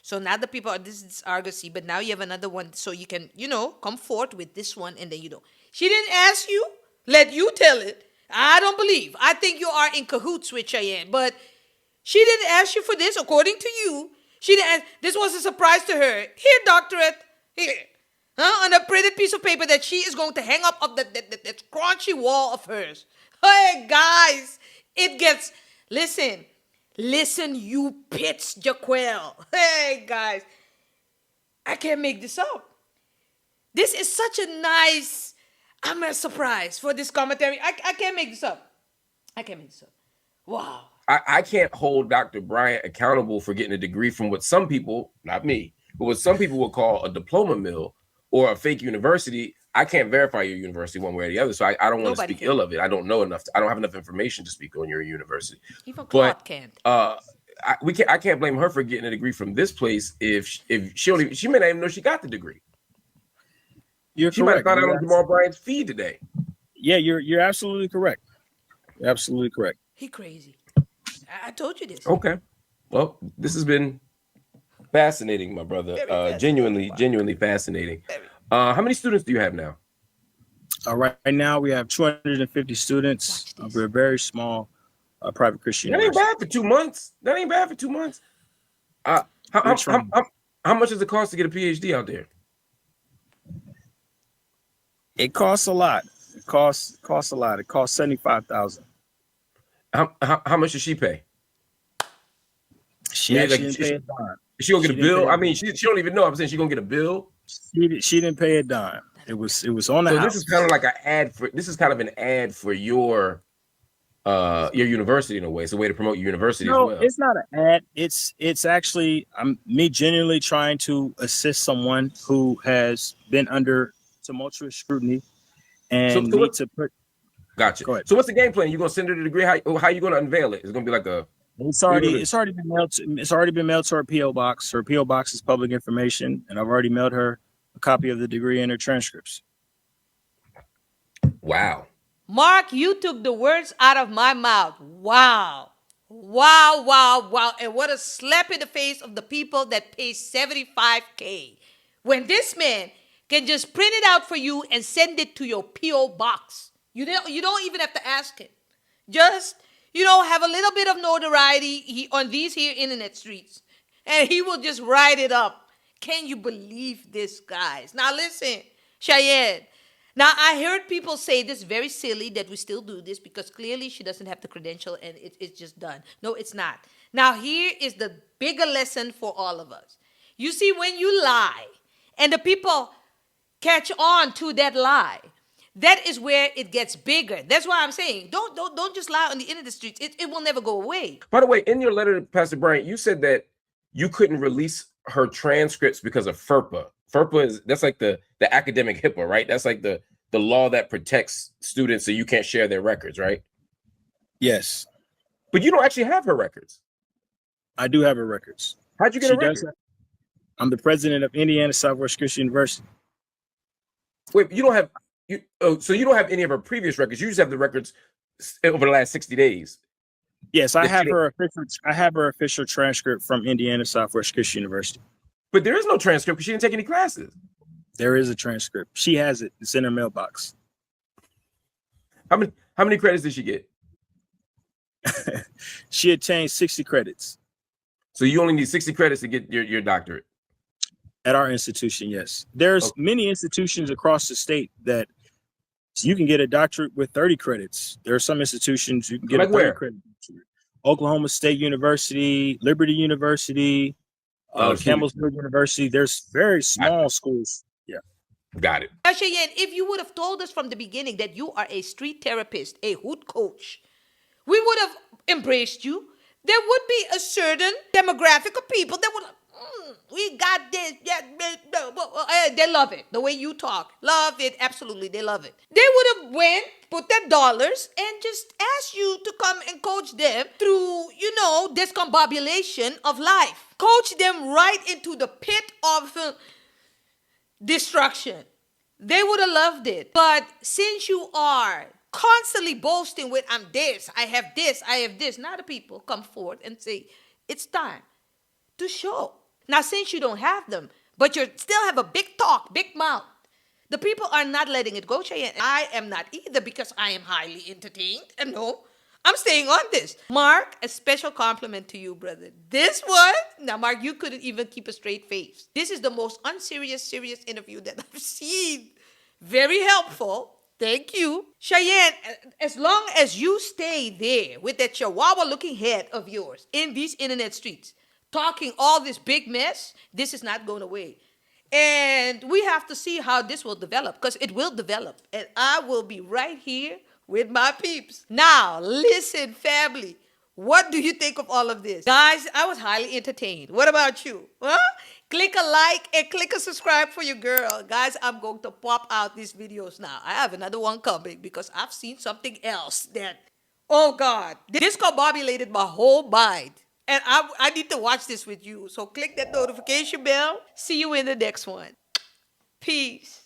S3: So now the people are, this is argosy, but now you have another one so you can, come forth with this one and then you don't. She didn't ask you. Let you tell it. I don't believe. I think you are in cahoots with Cheyenne, but she didn't ask you for this. According to you, She didn't. This was a surprise to her. Here, doctorate. Here. On a printed piece of paper that she is going to hang up on that crunchy wall of hers. Hey, guys. It gets... Listen, you Pitts, Jaquell. Hey, guys. I can't make this up. This is such a nice... I'm a surprise for this commentary. I can't make this up. Wow.
S1: I can't hold Dr. Bryant accountable for getting a degree from what some people, not me, but what some people would call a diploma mill or a fake university. I can't verify your university one way or the other, so I don't want to speak ill of it. I don't know enough. I don't have enough information to speak on your university.
S3: Even Claude can't.
S1: I can't blame her for getting a degree from this place if she may not even know she got the degree.
S9: She
S1: correct. Might have found out on Jamal Bryant's feed today.
S9: Yeah, you're absolutely correct. You're absolutely correct.
S3: He crazy. I told you this.
S1: Okay. Well, this has been fascinating, my brother. Genuinely fascinating. How many students do you have now?
S9: Right now, we have 250 students. We're a very small private Christian
S1: That
S9: university.
S1: ain't bad for 2 months. How much does it cost to get a PhD out there?
S9: It costs a lot. It costs a lot. It costs $75,000.
S1: How much does she pay?
S9: She actually didn't pay a dime.
S1: She gonna get a bill? I mean, she don't even know. I'm saying she gonna get a bill.
S9: She didn't pay a dime. It was on the house.
S1: This is kind of like an ad for. This is kind of an ad for your university in a way. It's a way to promote your university as well.
S9: No, it's not an ad. It's actually me genuinely trying to assist someone who has been under tumultuous scrutiny and need to put.
S1: Gotcha. Go ahead. So what's the game plan? You gonna send her the degree? How you gonna unveil it? It's gonna be like a.
S9: It's already been mailed. It's already been mailed to her PO box. Her PO box is public information, and I've already mailed her a copy of the degree and her transcripts.
S1: Wow.
S3: Mark, you took the words out of my mouth. Wow. And what a slap in the face of the people that pay $75K. When this man can just print it out for you and send it to your P.O. box. You don't even have to ask him. Just, have a little bit of notoriety on these here internet streets. And he will just write it up. Can you believe this, guys? Now listen, Cheyenne. Now, I heard people say this very silly that we still do this because clearly she doesn't have the credential and it's just done. No, it's not. Now, here is the bigger lesson for all of us. You see, when you lie and the people catch on to that lie, that is where it gets bigger. That's why I'm saying don't just lie on the internet streets. It will never go away.
S1: By the way, in your letter to Pastor Bryant, you said that you couldn't release her transcripts because of FERPA. That's like the academic HIPAA, right? That's like the law that protects students so you can't share their records, right?
S9: Yes.
S1: But you don't actually have her records.
S9: I do have her records.
S1: How'd you get a record?
S9: I'm the president of Indiana Southwest Christian University.
S1: Wait, you don't have so you don't have any of her previous records. You just have the records over the last 60 days.
S9: Yes, I have her official transcript from Indiana Southwest Christian University.
S1: But there is no transcript because she didn't take any classes.
S9: There is a transcript. She has it. It's in her mailbox.
S1: How many credits did she get?
S9: She attained 60 credits.
S1: So you only need 60 credits to get your doctorate?
S9: At our institution, yes. There's many institutions across the state that you can get a doctorate with 30 credits. There are some institutions you can get a 30 credit. Oklahoma State University, Liberty University, Campbellsburg University. There's very small schools. Yeah.
S1: Got it.
S3: Cheyenne, if you would have told us from the beginning that you are a street therapist, a hood coach, we would have embraced you. There would be a certain demographic of people that would, we got this. Yeah, they love it. The way you talk. Love it. Absolutely. They love it. They would have went, put their dollars, and just asked you to come and coach them through, discombobulation of life. Coach them right into the pit of destruction. They would have loved it. But since you are constantly boasting with, I'm this, I have this, now the people come forward and say, it's time to show. Now, since you don't have them, but you still have a big talk, big mouth, the people are not letting it go, Cheyenne. I am not either because I am highly entertained. And no, I'm staying on this. Mark, a special compliment to you, brother. This one, now, Mark, you couldn't even keep a straight face. This is the most unserious, serious interview that I've seen. Very helpful. Thank you. Cheyenne, as long as you stay there with that chihuahua-looking head of yours in these internet streets, talking all this big mess, this is not going away. And we have to see how this will develop, because it will develop. And I will be right here with my peeps. Now, listen, family. What do you think of all of this? Guys, I was highly entertained. What about you? Huh? Click a like and click a subscribe for your girl. Guys, I'm going to pop out these videos now. I have another one coming because I've seen something else that, oh God, this discombobulated my whole mind. And I need to watch this with you. So click that notification bell. See you in the next one. Peace.